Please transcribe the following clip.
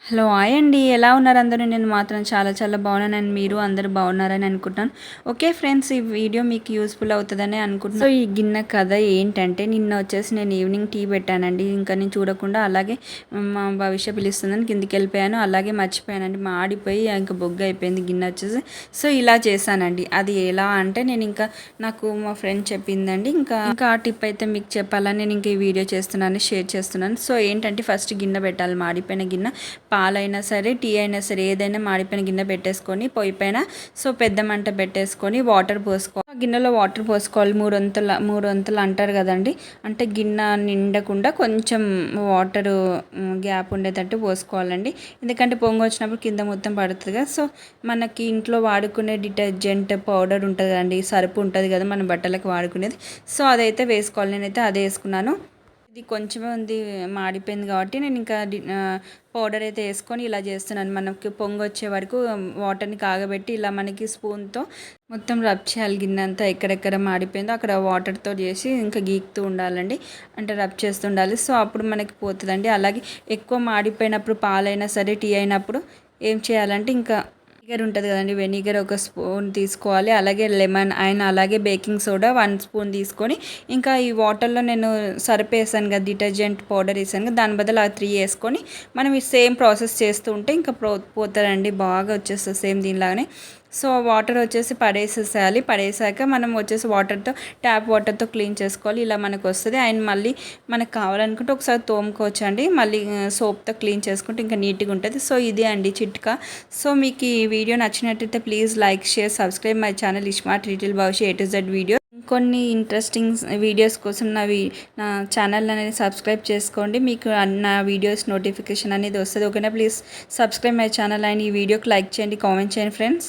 Hello hi అండి, ఎలా ఉన్నారు అందరూ? నేను మాత్రం చాలా చాలా బాగున్నాను. మీరు అందరూ బాగున్నారని అనుకుంటున్నాను. ఓకే ఫ్రెండ్స్, ఈ వీడియో మీకు యూస్ఫుల్ అవుతుందని అనుకుంటున్నాను. సో ఈ గిన్నె కథ ఏంటంటే, నిన్న వచ్చేసి నేను ఈవినింగ్ టీ పెట్టానండి. ఇంకా నేను చూడకుండా అలాగే మా భవిష్య పిలుస్తుందని కిందికి వెళ్ళిపోయాను. అలాగే మర్చిపోయానండి, మాడిపోయి ఇంకా బొగ్గు అయిపోయింది గిన్నె వచ్చేసి. సో ఇలా చేశానండి. అది ఎలా అంటే, నేను ఇంకా నాకు మా ఫ్రెండ్ చెప్పిందండి. ఇంకా ఇంకా ఆ టిప్ అయితే మీకు చెప్పాలని నేను ఇంకా ఈ వీడియో చేస్తున్నాను, షేర్ చేస్తున్నాను. సో ఏంటంటే, ఫస్ట్ గిన్నె పెట్టాలి, మాడిపోయిన గిన్నె. పాలైనా సరే, టీ అయినా సరే, ఏదైనా మాడిపోయిన గిన్నె పెట్టేసుకొని పొయ్యి పైన సో పెద్ద మంట పెట్టేసుకొని వాటర్ పోసుకోవాలి. గిన్నెలో వాటర్ పోసుకోవాలి. మూడొంతులు అంటారు కదండి, అంటే గిన్నె నిండకుండా కొంచెం వాటర్ గ్యాప్ ఉండేటట్టు పోసుకోవాలండి. ఎందుకంటే పొంగు వచ్చినప్పుడు కింద మొత్తం పడుతుంది కదా. సో మనకి ఇంట్లో వాడుకునే డిటర్జెంట్ పౌడర్ ఉంటుంది కదండి, సరుపు ఉంటుంది కదా మన బట్టలకు వాడుకునేది. సో అదైతే వేసుకోవాలి. నేనైతే అదే వేసుకున్నాను. ఇది కొంచెమే ఉంది, మాడిపోయింది కాబట్టి నేను ఇంకా పౌడర్ అయితే వేసుకొని ఇలా చేస్తున్నాను. మనకి పొంగు వచ్చే వరకు వాటర్ని కాగబెట్టి ఇలా మనకి స్పూన్తో మొత్తం రబ్ చేయాలి. గిన్నె అంతా ఎక్కడెక్కడ మాడిపోయిందో అక్కడ వాటర్తో చేసి ఇంకా గీకుతూ ఉండాలండి, అంటే రబ్ చేస్తూ ఉండాలి. సో అప్పుడు మనకి పోతుందండి. అలాగే ఎక్కువ మాడిపోయినప్పుడు పాలైనా సరే, టీ అయినప్పుడు ఏం చేయాలంటే, ఇంకా వెనిగర్ ఉంటుంది కదండి, వెనిగర్ ఒక స్పూన్ తీసుకోవాలి. అలాగే లెమన్ అయినా, అలాగే బేకింగ్ సోడా 1 స్పూన్ తీసుకొని, ఇంకా ఈ వాటర్లో నేను సర్ఫ్ వేసాను కదా, డిటర్జెంట్ పౌడర్ వేసాను కదా, దాని బదులు ఆ 3 వేసుకొని మనం ఈ సేమ్ ప్రాసెస్ చేస్తూ ఉంటే ఇంకా పోతారండి, బాగా వచ్చేస్తుంది సేమ్ దీనిలాగానే. సో వాటర్ వచ్చేసి పడేసేసేయాలి. పడేసాక మనం వచ్చేసి వాటర్తో, ట్యాప్ వాటర్తో క్లీన్ చేసుకోవాలి. ఇలా మనకు వస్తుంది. అండ్ మళ్ళీ మనకు కావాలనుకుంటే ఒకసారి తోముకోవచ్చు అండి, మళ్ళీ సోప్తో క్లీన్ చేసుకుంటే ఇంకా నీట్గా ఉంటుంది. సో ఇది అండి చిట్కా. సో మీకు ఈ వీడియో నచ్చినట్టయితే please like, share, subscribe my channel iSmart retail భవిష్య A to Z వీడియో. కొన్ని ఇంట్రెస్టింగ్ వీడియోస్ కోసం నా ఛానల్ అనేది సబ్స్క్రైబ్ చేసుకోండి. మీకు నా వీడియోస్ నోటిఫికేషన్ అనేది వస్తుంది. ఓకేనా? Please subscribe my channel and ఈ వీడియోకి లైక్ చేయండి, కామెంట్ చేయండి ఫ్రెండ్స్.